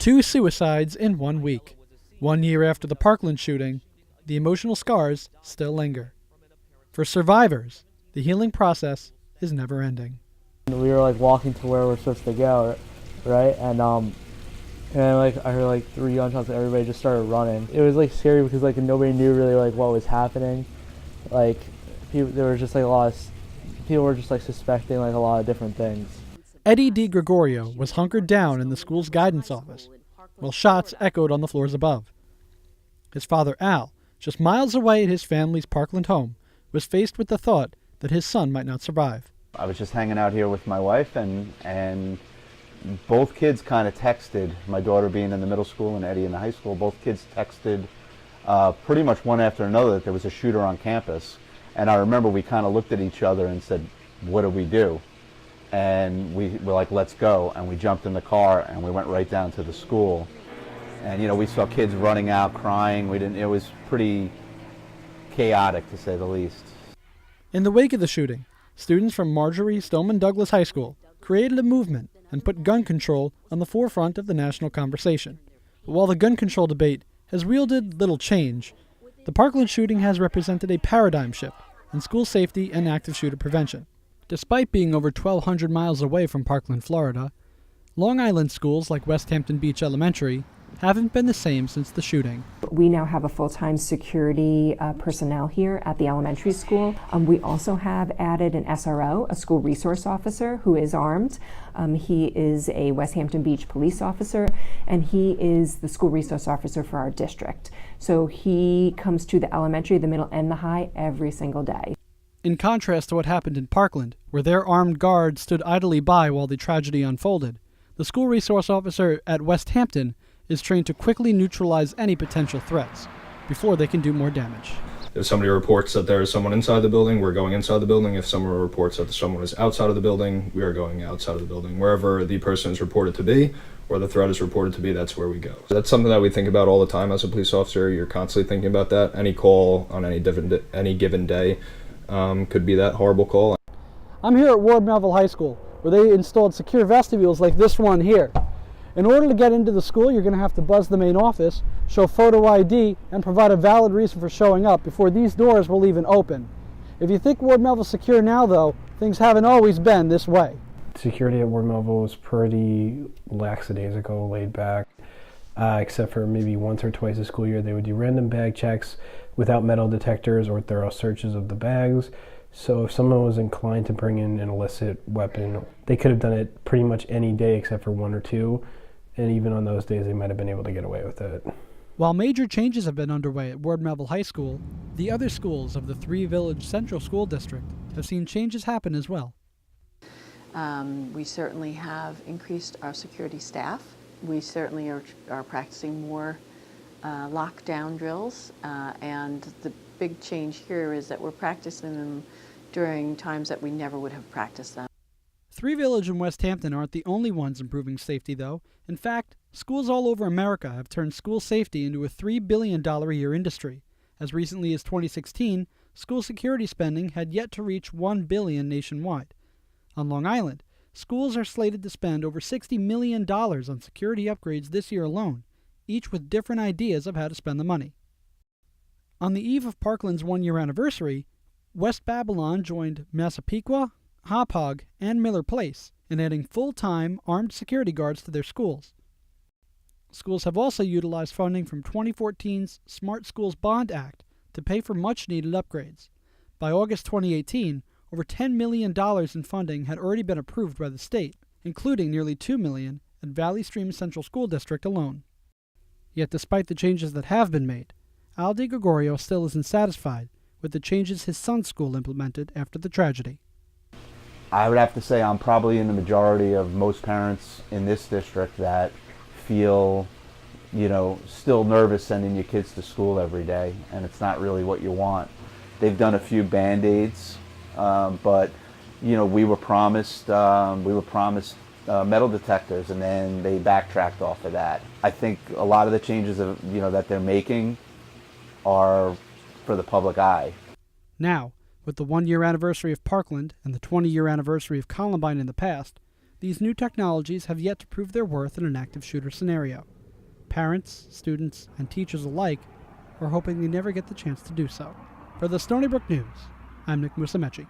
2 suicides in 1 week. 1 year after the Parkland shooting, the emotional scars still linger. For survivors, the healing process is never ending. We were like walking to where we're supposed to go, right? And like I heard like 3 gunshots and everybody just started running. It was like scary because like nobody knew really like what was happening. Like there was just like people were just like suspecting like a lot of different things. Eddie DiGregorio was hunkered down in the school's guidance office, while shots echoed on the floors above. His father, Al, just miles away at his family's Parkland home, was faced with the thought that his son might not survive. I was just hanging out here with my wife, and both kids kind of texted, my daughter being in the middle school and Eddie in the high school, both kids texted pretty much one after another that there was a shooter on campus. And I remember we kind of looked at each other and said, what do we do? And we were like, let's go. And we jumped in the car and we went right down to the school. And we saw kids running out, crying. It was pretty chaotic, to say the least. In the wake of the shooting, students from Marjorie Stoneman Douglas High School created a movement and put gun control on the forefront of the national conversation. But while the gun control debate has wielded little change, the Parkland shooting has represented a paradigm shift in school safety and active shooter prevention. Despite being over 1,200 miles away from Parkland, Florida, Long Island schools like West Hampton Beach Elementary haven't been the same since the shooting. We now have a full-time security personnel here at the elementary school. We also have added an SRO, a school resource officer, who is armed. He is a West Hampton Beach police officer, and he is the school resource officer for our district. So he comes to the elementary, the middle, and the high every single day. In contrast to what happened in Parkland, where their armed guards stood idly by while the tragedy unfolded, the school resource officer at West Hampton is trained to quickly neutralize any potential threats before they can do more damage. If somebody reports that there is someone inside the building, we're going inside the building. If someone reports that someone is outside of the building, we are going outside of the building. Wherever the person is reported to be or the threat is reported to be, that's where we go. That's something that we think about all the time as a police officer. You're constantly thinking about that. Any call on any given day could be that horrible call. I'm here at Ward Melville High School, where they installed secure vestibules like this one here. In order to get into the school, you're going to have to buzz the main office, show photo ID, and provide a valid reason for showing up before these doors will even open. If you think Ward Melville's secure now, though, things haven't always been this way. Security at Ward Melville was pretty lackadaisical, laid back, except for maybe once or twice a school year. They would do random bag checks without metal detectors or thorough searches of the bags. So if someone was inclined to bring in an illicit weapon, they could have done it pretty much any day except for 1 or 2. And even on those days, they might have been able to get away with it. While major changes have been underway at Ward Melville High School, the other schools of the Three Village Central School District have seen changes happen as well. We certainly have increased our security staff. We certainly are practicing more lockdown drills, and the big change here is that we're practicing them during times that we never would have practiced them. Three Village and West Hampton aren't the only ones improving safety, though. In fact, schools all over America have turned school safety into a $3 billion a year industry. As recently as 2016, school security spending had yet to reach $1 billion nationwide. On Long Island, schools are slated to spend over $60 million on security upgrades this year alone, each with different ideas of how to spend the money. On the eve of Parkland's 1-year anniversary, West Babylon joined Massapequa, Hauppauge, and Miller Place in adding full-time armed security guards to their schools. Schools have also utilized funding from 2014's Smart Schools Bond Act to pay for much-needed upgrades. By August 2018, over $10 million in funding had already been approved by the state, including nearly $2 million at Valley Stream Central School District alone. Yet despite the changes that have been made, Al DiGregorio still isn't satisfied with the changes his son's school implemented after the tragedy. I would have to say I'm probably in the majority of most parents in this district that feel, still nervous sending your kids to school every day, and it's not really what you want. They've done a few Band-Aids, but we were promised metal detectors, and then they backtracked off of that. I think a lot of the changes that they're making are for the public eye. Now, with the 1-year anniversary of Parkland and the 20-year anniversary of Columbine in the past, these new technologies have yet to prove their worth in an active shooter scenario. parents, students, and teachers alike are hoping they never get the chance to do so. For the Stony Brook News, I'm Nick Musumeci.